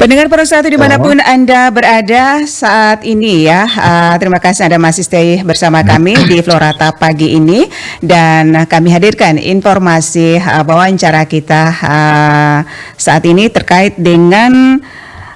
Pendengar Pro 1 Oh, dimanapun Anda berada saat ini ya, terima kasih Anda masih stay bersama kami di Florata pagi ini dan kami hadirkan informasi wawancara kita saat ini terkait dengan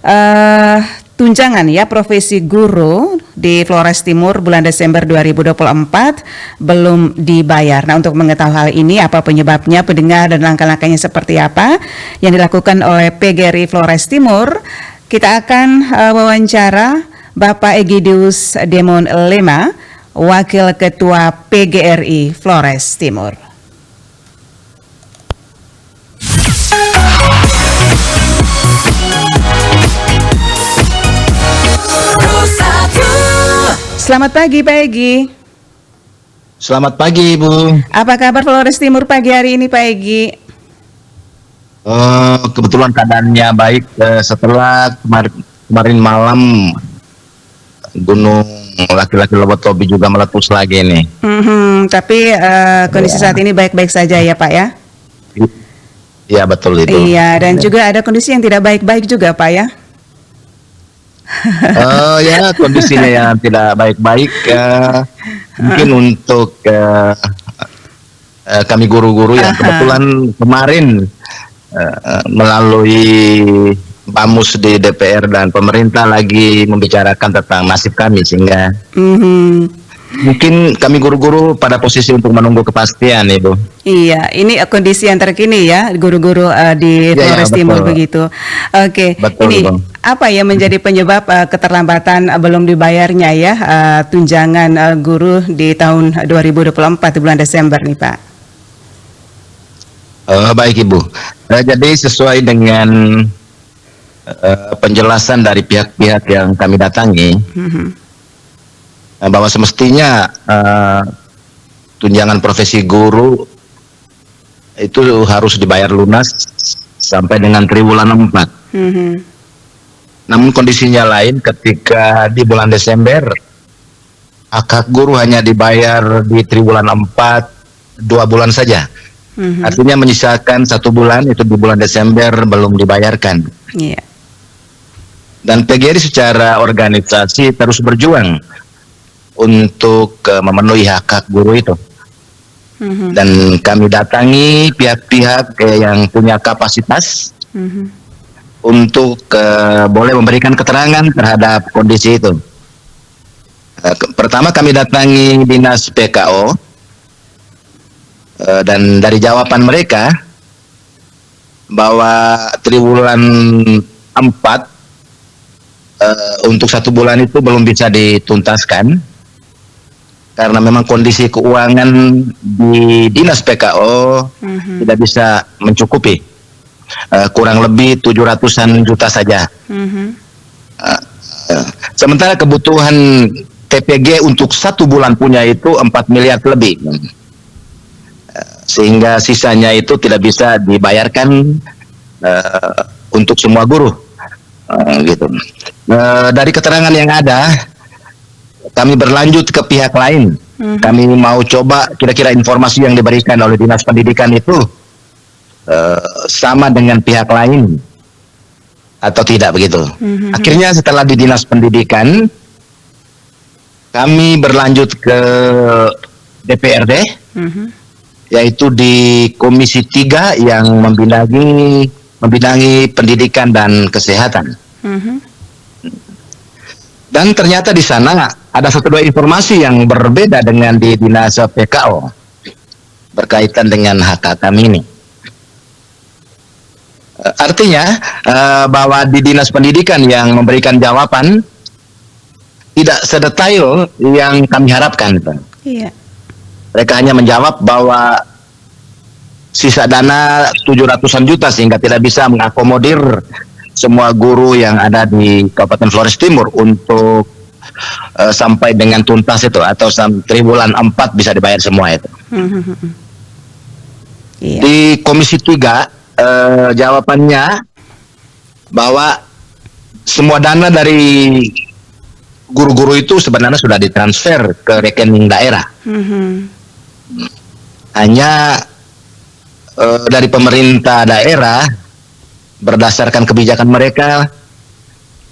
uh, tunjangan ya profesi guru di Flores Timur bulan Desember 2024 belum dibayar. Nah, untuk mengetahui hal ini apa penyebabnya, pendengar dan langkah-langkahnya seperti apa yang dilakukan oleh PGRI Flores Timur, kita akan wawancara Bapak Egidius Demon Lema, Wakil Ketua PGRI Flores Timur. Selamat pagi Pak Egi. selamat pagi, Bu. Apa kabar Flores Timur pagi hari ini Pak Egi? Kebetulan keadaannya baik setelah kemarin malam Gunung Laki-Laki Lobot Tobi juga meletus lagi nih. Tapi kondisi saat ini baik-baik saja ya Pak ya? Iya, betul itu. Iya, dan juga ada kondisi yang tidak baik-baik juga Pak ya? Ya, kondisinya yang tidak baik-baik. Mungkin untuk kami guru-guru yang kebetulan kemarin melalui Bamus di DPR dan pemerintah lagi membicarakan tentang nasib kami, sehingga mungkin kami guru-guru pada posisi untuk menunggu kepastian, Ibu. Iya, ini kondisi yang terkini ya, guru-guru di Iya, Flores Timur begitu. Oke, Betul, ini Bang. apa yang menjadi penyebab keterlambatan belum dibayarnya ya tunjangan guru di tahun 2024 di bulan Desember nih Pak? Baik, Ibu. Jadi sesuai dengan penjelasan dari pihak-pihak yang kami datangi, bahwa semestinya tunjangan profesi guru itu harus dibayar lunas sampai dengan triwulan 4. Namun kondisinya lain ketika di bulan Desember hak guru hanya dibayar di triwulan 4 2 bulan saja. Artinya menyisakan 1 bulan itu di bulan Desember belum dibayarkan. Iya. Dan PGRI secara organisasi terus berjuang untuk memenuhi hak guru itu. Dan kami datangi pihak-pihak yang punya kapasitas untuk boleh memberikan keterangan terhadap kondisi itu. Pertama kami datangi Dinas PKO, dan dari jawaban mereka bahwa triwulan 4 untuk 1 bulan itu belum bisa dituntaskan karena memang kondisi keuangan di Dinas PKO tidak bisa mencukupi, kurang lebih 700-an juta saja. Sementara kebutuhan TPG untuk 1 bulan punya itu 4 miliar lebih, sehingga sisanya itu tidak bisa dibayarkan untuk semua guru, gitu. Dari keterangan yang ada, kami berlanjut ke pihak lain. Kami mau coba kira-kira informasi yang diberikan oleh Dinas Pendidikan itu sama dengan pihak lain atau tidak, begitu. Akhirnya setelah di Dinas Pendidikan, kami berlanjut ke DPRD, yaitu di Komisi 3 yang membidangi pendidikan dan kesehatan. Dan ternyata di sana ada 1-2 informasi yang berbeda dengan di Dinas PKO berkaitan dengan hak kami ini. Artinya bahwa di Dinas Pendidikan yang memberikan jawaban tidak sedetail yang kami harapkan. Iya. Mereka hanya menjawab bahwa sisa dana 700-an juta sehingga tidak bisa mengakomodir semua guru yang ada di Kabupaten Flores Timur untuk sampai dengan tuntas itu, atau triwulan 4 bisa dibayar semua itu. Iya. Di Komisi 3 jawabannya bahwa semua dana dari guru-guru itu sebenarnya sudah ditransfer ke rekening daerah. Hanya dari pemerintah daerah berdasarkan kebijakan mereka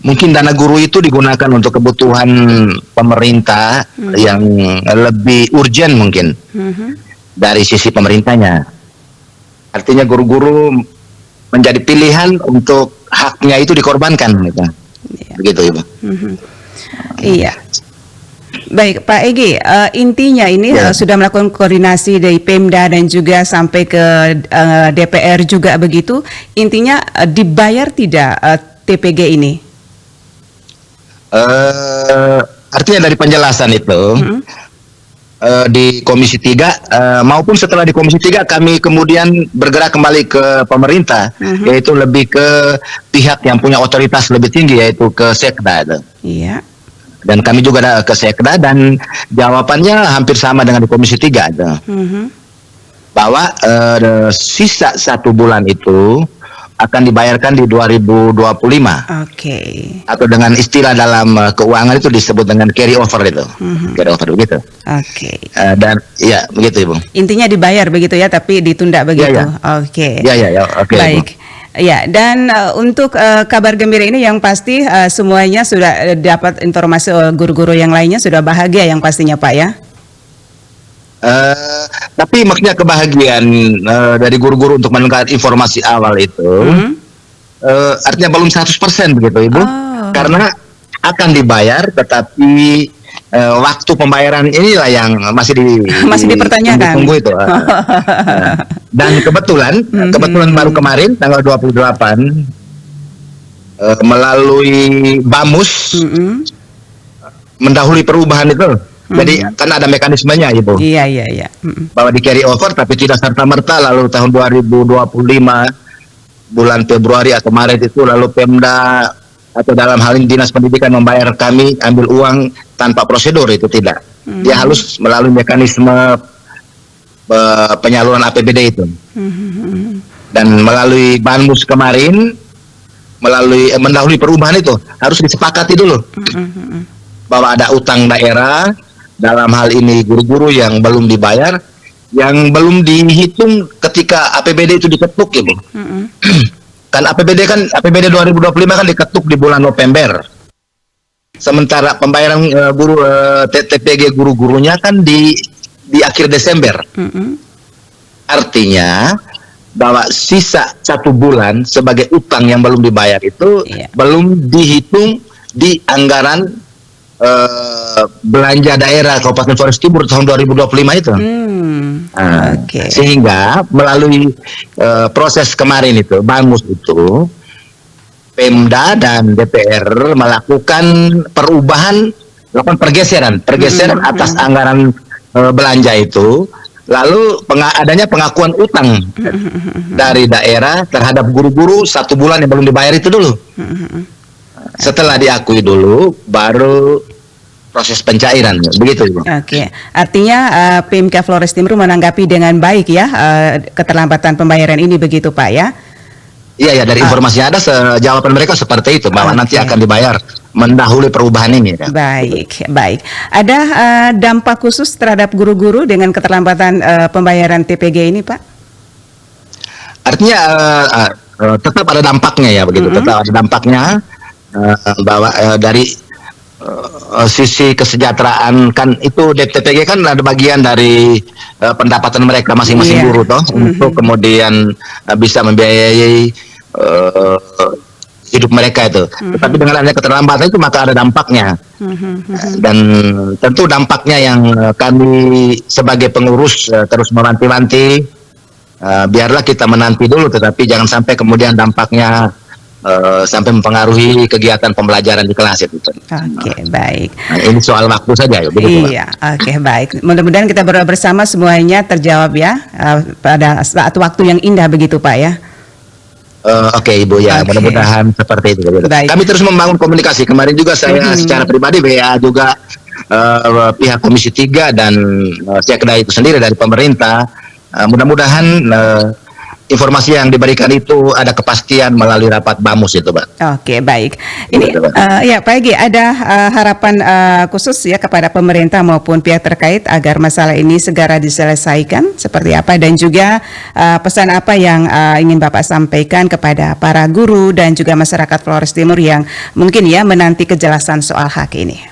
mungkin dana guru itu digunakan untuk kebutuhan pemerintah yang lebih urgent mungkin dari sisi pemerintahnya. Artinya guru-guru menjadi pilihan untuk haknya itu dikorbankan, gitu. Begitu, Ibu. Iya. Baik, Pak Egy, intinya ini sudah melakukan koordinasi dari Pemda dan juga sampai ke DPR juga begitu. Intinya dibayar tidak TPG ini? Artinya dari penjelasan itu di Komisi 3 maupun setelah di Komisi 3 kami kemudian bergerak kembali ke pemerintah, yaitu lebih ke pihak yang punya otoritas lebih tinggi, yaitu ke Sekda. Iya. Dan kami juga ada ke Sekda dan jawabannya hampir sama dengan di Komisi 3 bahwa sisa 1 bulan itu akan dibayarkan di 2025. Oke. Atau dengan istilah dalam keuangan itu disebut dengan carry over itu. Carry over begitu. Oke. Dan ya begitu, Ibu. Intinya dibayar begitu ya, tapi ditunda begitu. Oke. Ya, oke. Baik. Ibu. Ya, dan untuk kabar gembira ini yang pasti semuanya sudah dapat informasi, guru-guru yang lainnya sudah bahagia yang pastinya, Pak, ya. Tapi maksudnya kebahagiaan dari guru-guru untuk mendengar informasi awal itu artinya belum 100% begitu, Ibu. Karena akan dibayar, tetapi waktu pembayaran inilah yang masih dipertanyakan. Tunggu itu. Dan kebetulan baru kemarin tanggal 28 melalui BAMUS mendahului perubahan itu. Jadi kan ada mekanismenya, Ibu. Iya. Bahwa di carry over tapi tidak serta-merta lalu tahun 2025 bulan Februari atau Maret itu lalu Pemda atau dalam hal ini Dinas Pendidikan membayar kami ambil uang tanpa prosedur, itu tidak. Dia harus melalui mekanisme penyaluran APBD itu. Dan melalui BAMUS kemarin mendahului perubahan itu harus disepakati dulu. Bahwa ada utang daerah, dalam hal ini guru-guru yang belum dibayar, yang belum dihitung ketika APBD itu diketuk, Ibu. Kan APBD 2025 kan diketuk di bulan November. Sementara pembayaran guru TPG guru-gurunya kan di akhir Desember. Artinya bahwa sisa 1 bulan sebagai utang yang belum dibayar itu belum dihitung di anggaran belanja daerah Kabupaten Flores Timur tahun 2025 itu. Sehingga melalui proses kemarin itu, BAMUS itu, Pemda dan DPR melakukan melakukan pergeseran atas anggaran belanja itu, lalu adanya pengakuan utang dari daerah terhadap guru-guru 1 bulan yang belum dibayar itu dulu. Setelah diakui dulu, baru proses pencairan, begitu, Ibu. Oke, artinya PMK Flores Timur menanggapi dengan baik ya keterlambatan pembayaran ini, begitu, Pak, ya? Iya, dari informasi ada jawaban mereka seperti itu, bahwa nanti akan dibayar mendahului perubahan ini. Ya. Baik. Ada dampak khusus terhadap guru-guru dengan keterlambatan pembayaran TPG ini, Pak? Artinya tetap ada dampaknya ya, begitu. Tetap ada dampaknya. Bahwa dari sisi kesejahteraan kan itu TPG kan ada bagian dari pendapatan mereka masing-masing guru toh untuk kemudian bisa membiayai hidup mereka itu. Tetapi dengan adanya keterlambatan itu maka ada dampaknya. Dan tentu dampaknya yang kami sebagai pengurus terus mewanti-wanti, biarlah kita menanti dulu, tetapi jangan sampai kemudian dampaknya sampai mempengaruhi kegiatan pembelajaran di kelas itu. Oke, baik. Nah, ini soal waktu saja ya. Begitu, iya, oke, baik. Mudah-mudahan kita berdoa bersama semuanya terjawab ya pada saat waktu yang indah, begitu, Pak, ya. Oke, Ibu, ya, mudah-mudahan seperti itu. Kami terus membangun komunikasi. Kemarin juga saya secara pribadi WA juga pihak Komisi 3 dan Sekda itu sendiri dari pemerintah. Mudah-mudahan informasi yang diberikan itu ada kepastian melalui rapat BAMUS itu, Pak. Oke, baik. Ini Betul, Pak. ya Pak Egy, ada harapan khusus ya kepada pemerintah maupun pihak terkait agar masalah ini segera diselesaikan seperti apa, dan juga pesan apa yang ingin Bapak sampaikan kepada para guru dan juga masyarakat Flores Timur yang mungkin ya menanti kejelasan soal hak ini.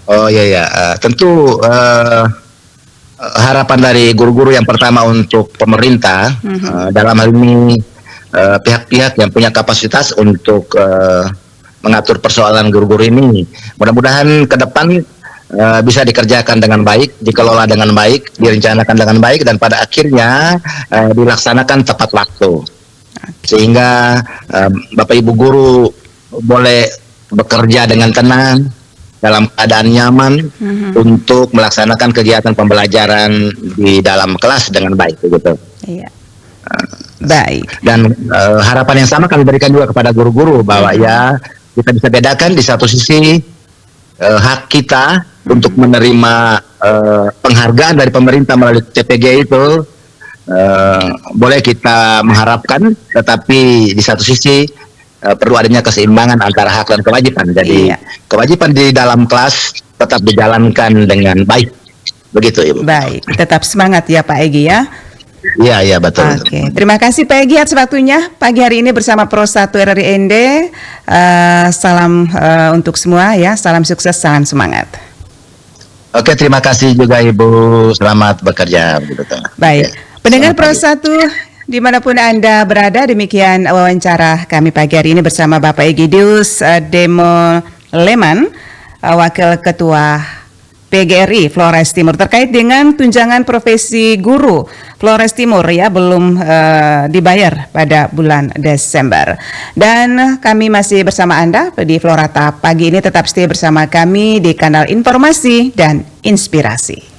Oh iya, tentu harapan dari guru-guru yang pertama untuk pemerintah, dalam hal ini pihak-pihak yang punya kapasitas untuk mengatur persoalan guru-guru ini, mudah-mudahan ke depan bisa dikerjakan dengan baik, dikelola dengan baik, direncanakan dengan baik, dan pada akhirnya dilaksanakan tepat waktu, sehingga Bapak Ibu guru boleh bekerja dengan tenang, dalam keadaan nyaman untuk melaksanakan kegiatan pembelajaran di dalam kelas dengan baik, begitu. Iya. Baik. Dan harapan yang sama kami berikan juga kepada guru-guru bahwa ya kita bisa bedakan di satu sisi hak kita untuk menerima penghargaan dari pemerintah melalui TPG itu boleh kita mengharapkan, tetapi di satu sisi perlu adanya keseimbangan antara hak dan kewajiban. Jadi kewajiban di dalam kelas tetap dijalankan dengan baik, begitu Ibu. Baik, tetap semangat ya Pak Egy ya. Iya betul. Oke, terima kasih Pak Egy atas waktunya pagi hari ini bersama Pro 1 RRI ND. Salam untuk semua ya, salam sukses, salam semangat. Oke, terima kasih juga Ibu, selamat bekerja. Baik, pendengar Pro 1 dimanapun Anda berada, demikian wawancara kami pagi hari ini bersama Bapak Egidius Demo Leman, Wakil Ketua PGRI Flores Timur, terkait dengan tunjangan profesi guru Flores Timur ya, belum dibayar pada bulan Desember. Dan kami masih bersama Anda di Florata pagi ini, tetap stay bersama kami di kanal informasi dan inspirasi.